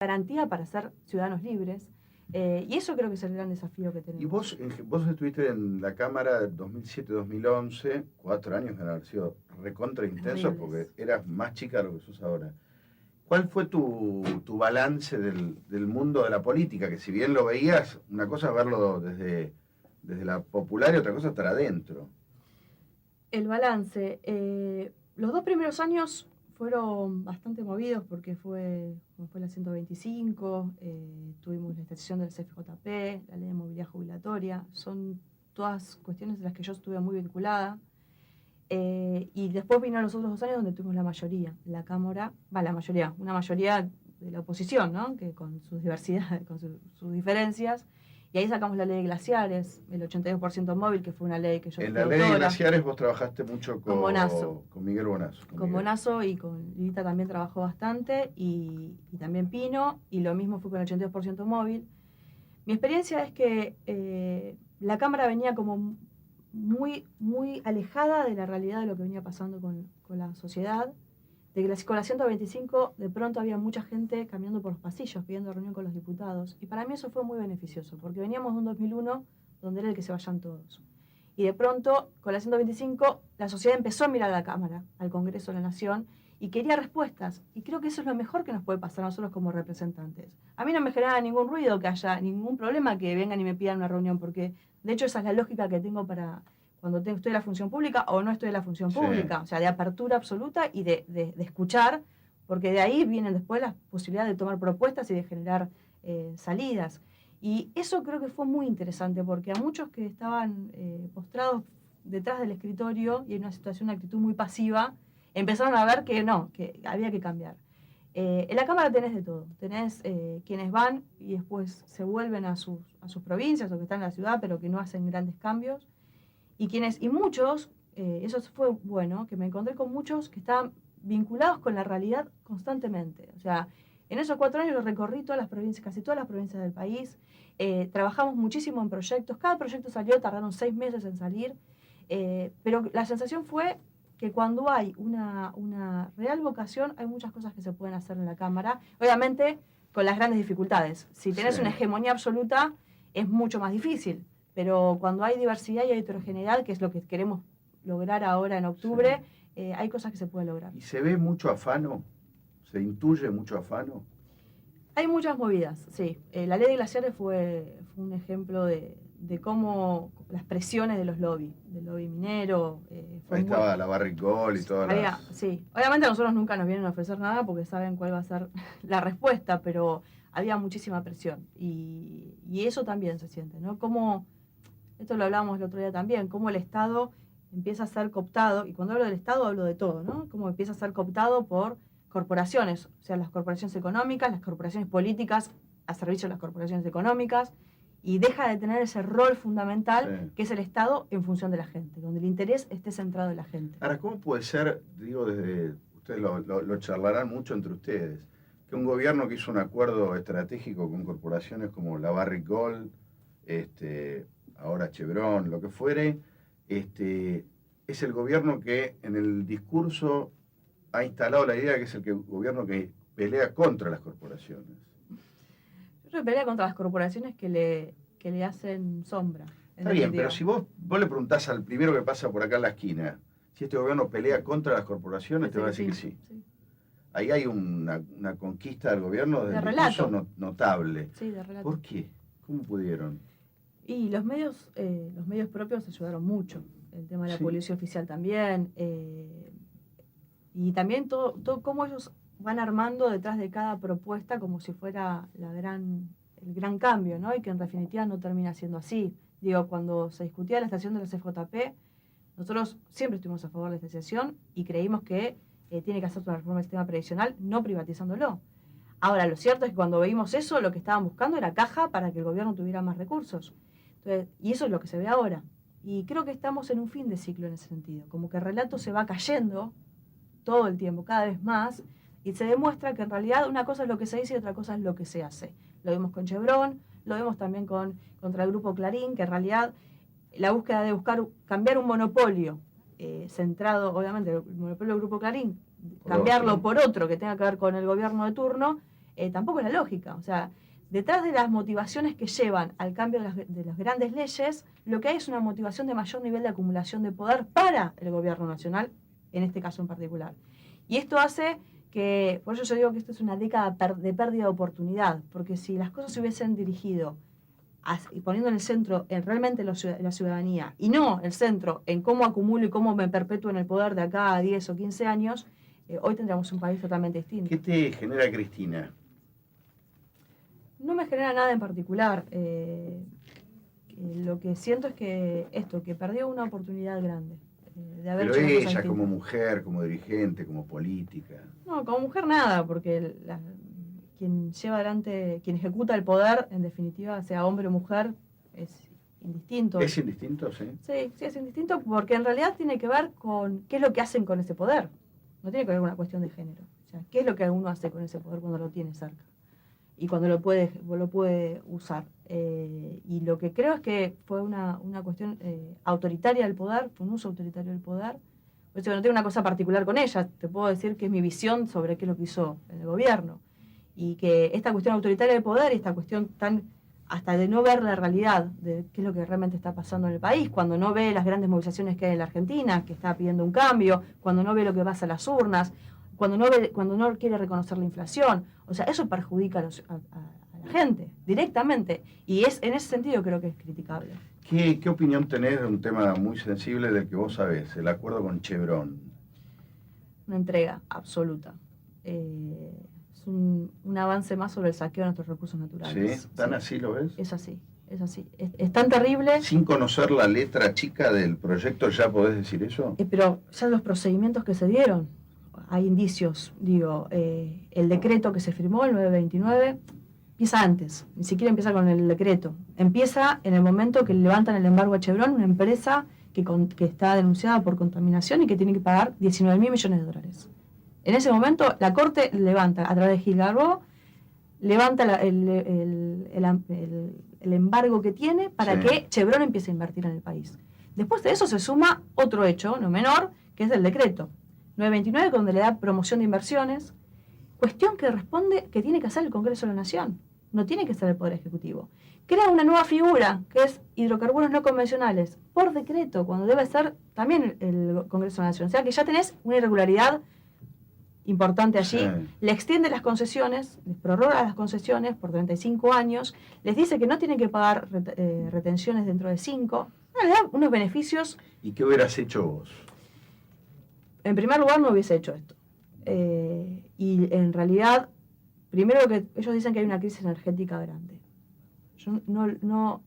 garantía para ser ciudadanos libres. Y eso creo que es el gran desafío que tenemos. Y vos estuviste en la Cámara 2007-2011, 4 años que han haber sido recontra intensos porque eras más chica de lo que sos ahora. ¿Cuál fue tu balance del mundo de la política? Que si bien lo veías, una cosa es verlo desde la popular y otra cosa estar adentro. El balance. Los 2 primeros años fueron bastante movidos porque fue la 125, tuvimos la estación del CFJP, la ley de movilidad jubilatoria, son todas cuestiones en las que yo estuve muy vinculada. Y después vinieron los otros 2 años donde tuvimos la mayoría, la Cámara, una mayoría de la oposición, ¿no? Que con sus diversidades, con sus diferencias. Y ahí sacamos la ley de glaciares, el 82% móvil, que fue una ley que yo... En la ley de glaciares vos trabajaste mucho con Bonazo. Con Miguel Bonazo. Con Bonazo y con Lilita también trabajó bastante, y también Pino, y lo mismo fue con el 82% móvil. Mi experiencia es que la Cámara venía como muy, muy alejada de la realidad de lo que venía pasando con la sociedad, de que con la 125 de pronto había mucha gente caminando por los pasillos pidiendo reunión con los diputados, y para mí eso fue muy beneficioso, porque veníamos de un 2001 donde era el que se vayan todos. Y de pronto, con la 125, la sociedad empezó a mirar a la Cámara, al Congreso de la Nación, y quería respuestas. Y creo que eso es lo mejor que nos puede pasar a nosotros como representantes. A mí no me genera ningún ruido que haya ningún problema que vengan y me pidan una reunión, porque de hecho esa es la lógica que tengo para cuando estoy en la función pública o no estoy en la función pública. O sea, de apertura absoluta y de escuchar, porque de ahí vienen después las posibilidades de tomar propuestas y de generar salidas. Y eso creo que fue muy interesante, porque a muchos que estaban postrados detrás del escritorio y en una situación, una actitud muy pasiva, empezaron a ver que no, que había que cambiar. En la Cámara tenés de todo. Tenés quienes van y después se vuelven a sus provincias o que están en la ciudad, pero que no hacen grandes cambios. Y muchos, eso fue bueno, que me encontré con muchos que estaban vinculados con la realidad constantemente. O sea, en esos 4 años yo recorrí todas las provincias, casi todas las provincias del país. Trabajamos muchísimo en proyectos. Cada proyecto salió, tardaron 6 meses en salir. Pero la sensación fue que cuando hay una real vocación, hay muchas cosas que se pueden hacer en la Cámara. Obviamente, con las grandes dificultades. Si tenés una hegemonía absoluta, es mucho más difícil. Pero cuando hay diversidad y hay heterogeneidad, que es lo que queremos lograr ahora en octubre, hay cosas que se pueden lograr. ¿Y se ve mucho afano? ¿Se intuye mucho afano? Hay muchas movidas, sí. La ley de glaciares fue un ejemplo de cómo las presiones de los lobbies, del lobby minero. Ahí estaba la Barricol y todas las... Sí, obviamente a nosotros nunca nos vienen a ofrecer nada porque saben cuál va a ser la respuesta, pero había muchísima presión. Y eso también se siente, ¿no? Como, esto lo hablábamos el otro día también, cómo el Estado empieza a ser cooptado, y cuando hablo del Estado hablo de todo, ¿no? Cómo empieza a ser cooptado por corporaciones, o sea, las corporaciones económicas, las corporaciones políticas, a servicio de las corporaciones económicas, y deja de tener ese rol fundamental que es el Estado en función de la gente, donde el interés esté centrado en la gente. Ahora, ¿cómo puede ser, digo, desde ustedes lo charlarán mucho entre ustedes, que un gobierno que hizo un acuerdo estratégico con corporaciones como la Barrick Gold, ahora Chevron, lo que fuere, es el gobierno que en el discurso ha instalado la idea que es el gobierno que pelea contra las corporaciones? Yo creo que pelea contra las corporaciones que le hacen sombra. Está bien, pero si vos le preguntás al primero que pasa por acá en la esquina si este gobierno pelea contra las corporaciones, te va a decir que sí. Ahí hay una conquista del gobierno de discurso notable. Sí, de relato. ¿Por qué? ¿Cómo pudieron? Y los medios propios ayudaron mucho. El tema de la policía oficial también. Y también todo cómo ellos van armando detrás de cada propuesta como si fuera el gran cambio, ¿no? Y que en definitiva no termina siendo así. Digo, cuando se discutía la estación de la CFJP, nosotros siempre estuvimos a favor de la estación y creímos que tiene que hacer una reforma del sistema previsional, no privatizándolo. Ahora, lo cierto es que cuando veíamos eso, lo que estaban buscando era caja para que el gobierno tuviera más recursos. Entonces, y eso es lo que se ve ahora. Y creo que estamos en un fin de ciclo en ese sentido. Como que el relato se va cayendo todo el tiempo, cada vez más, y se demuestra que en realidad una cosa es lo que se dice y otra cosa es lo que se hace. Lo vemos con Chevron, lo vemos también contra el Grupo Clarín, que en realidad la búsqueda de cambiar un monopolio centrado, obviamente, el monopolio del Grupo Clarín, cambiarlo por otro que tenga que ver con el gobierno de turno, tampoco es la lógica. O sea, detrás de las motivaciones que llevan al cambio de las grandes leyes, lo que hay es una motivación de mayor nivel de acumulación de poder para el gobierno nacional, en este caso en particular. Y esto hace que, por eso yo digo que esto es una década de pérdida de oportunidad, porque si las cosas se hubiesen dirigido y poniendo en el centro realmente la ciudadanía, y no el centro en cómo acumulo y cómo me perpetúo en el poder de acá a 10 o 15 años, hoy tendríamos un país totalmente distinto. ¿Qué te genera Cristina? No me genera nada en particular. Lo que siento es que perdió una oportunidad grande. De haber Pero hecho ella como mujer, como dirigente, como política. No, como mujer nada, porque quien lleva adelante, quien ejecuta el poder, en definitiva, sea hombre o mujer, es indistinto. ¿Es indistinto, sí? Sí, es indistinto porque en realidad tiene que ver con qué es lo que hacen con ese poder. No tiene que ver con una cuestión de género. O sea, qué es lo que uno hace con ese poder cuando lo tiene cerca y cuando lo puede usar. Y lo que creo es que fue una cuestión autoritaria del poder, fue un uso autoritario del poder. Pues no tengo una cosa particular con ella, te puedo decir que es mi visión sobre qué es lo que hizo el gobierno. Y que esta cuestión autoritaria del poder, esta cuestión hasta de no ver la realidad de qué es lo que realmente está pasando en el país, cuando no ve las grandes movilizaciones que hay en la Argentina, que está pidiendo un cambio, cuando no ve lo que pasa a las urnas, cuando no quiere reconocer la inflación. O sea, eso perjudica a la gente directamente. Y en ese sentido creo que es criticable. ¿Qué opinión tenés de un tema muy sensible del que vos sabés, el acuerdo con Chevron? Una entrega absoluta. Es un avance más sobre el saqueo de nuestros recursos naturales. ¿Sí? ¿Tan así lo ves? Es así, es así. Es tan terrible. Sin conocer la letra chica del proyecto, ¿ya podés decir eso? Pero ya los procedimientos que se dieron, hay indicios. Digo, el decreto que se firmó, el 929, empieza antes, ni siquiera empieza con el decreto. Empieza en el momento que levantan el embargo a Chevron, una empresa que está denunciada por contaminación y que tiene que pagar 19.000 millones de dólares. En ese momento, la Corte levanta, a través de Gil Garbo, levanta el embargo que tiene para que Chevron empiece a invertir en el país. Después de eso se suma otro hecho, no menor, que es el decreto 929, donde le da promoción de inversiones, cuestión que tiene que hacer el Congreso de la Nación, no tiene que ser el Poder Ejecutivo. Crea una nueva figura, que es hidrocarburos no convencionales, por decreto, cuando debe ser también el Congreso de la Nación. O sea que ya tenés una irregularidad importante allí, le extiende las concesiones, les prorroga las concesiones por 35 años, les dice que no tienen que pagar retenciones dentro de 5, le da unos beneficios. ¿Y qué hubieras hecho vos? En primer lugar, no hubiese hecho esto. Y en realidad, primero que ellos dicen que hay una crisis energética grande. Yo no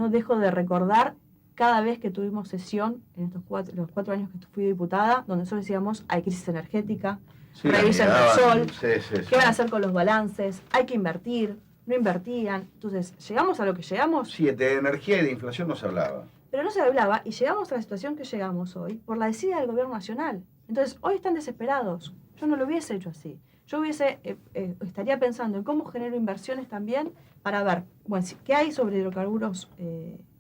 dejo de recordar cada vez que tuvimos sesión en los 4 años que fui diputada, donde nosotros decíamos, hay crisis energética, revisen el sol, ¿qué van a hacer con los balances? Hay que invertir, no invertían. Entonces, ¿llegamos a lo que llegamos? Sí, de energía y de inflación no se hablaba. Pero no se hablaba y llegamos a la situación que llegamos hoy por la desidia del gobierno nacional. Entonces, hoy están desesperados. Yo no lo hubiese hecho así. Yo estaría pensando en cómo genero inversiones también para ver, bueno, qué hay sobre hidrocarburos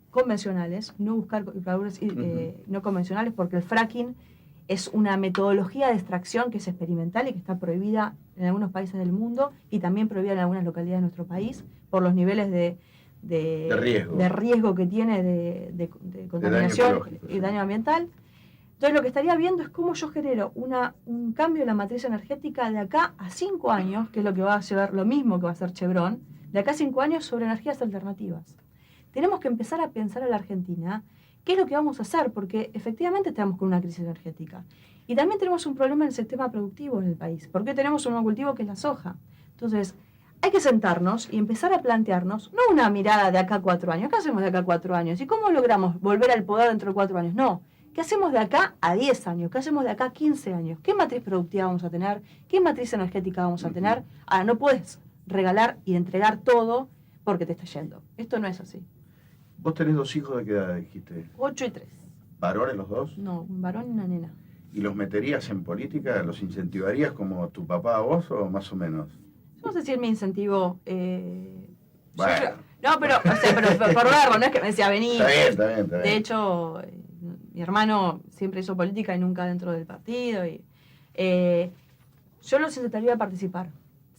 convencionales, no buscar hidrocarburos no convencionales, porque el fracking es una metodología de extracción que es experimental y que está prohibida en algunos países del mundo y también prohibida en algunas localidades de nuestro país por los niveles de riesgo que tiene de contaminación y daño ambiental. Entonces lo que estaría viendo es cómo yo genero un cambio en la matriz energética de acá a 5 años, que es lo que va a llevar lo mismo que va a hacer Chevron, de acá a 5 años sobre energías alternativas. Tenemos que empezar a pensar en la Argentina qué es lo que vamos a hacer, porque efectivamente estamos con una crisis energética. Y también tenemos un problema en el sistema productivo en el país, porque tenemos un monocultivo que es la soja. Entonces, hay que sentarnos y empezar a plantearnos, no una mirada de acá a 4 años, ¿qué hacemos de acá a 4 años? ¿Y cómo logramos volver al poder dentro de 4 años? No. ¿Qué hacemos de acá a 10 años? ¿Qué hacemos de acá a 15 años? ¿Qué matriz productiva vamos a tener? ¿Qué matriz energética vamos a tener? Ahora, no puedes regalar y entregar todo porque te está yendo. Esto no es así. ¿Vos tenés 2 hijos de qué edad dijiste? 8 y 3. ¿Varones los 2? No, un varón y una nena. ¿Y los meterías en política? ¿Los incentivarías como tu papá a vos o más o menos? No sé si él me incentivó. Bueno. No, pero por verlo, no es que me decía venir. Está bien. De hecho, mi hermano siempre hizo política y nunca dentro del partido. Yo los intentaría participar.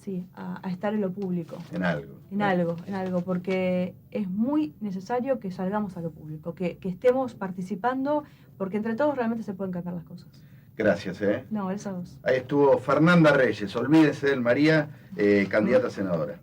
sí, a estar en lo público. En algo. En algo, porque es muy necesario que salgamos a lo público, que estemos participando, porque entre todos realmente se pueden cambiar las cosas. Gracias, No, gracias a vos. Ahí estuvo Fernanda Reyes, olvídese del María, candidata a senadora.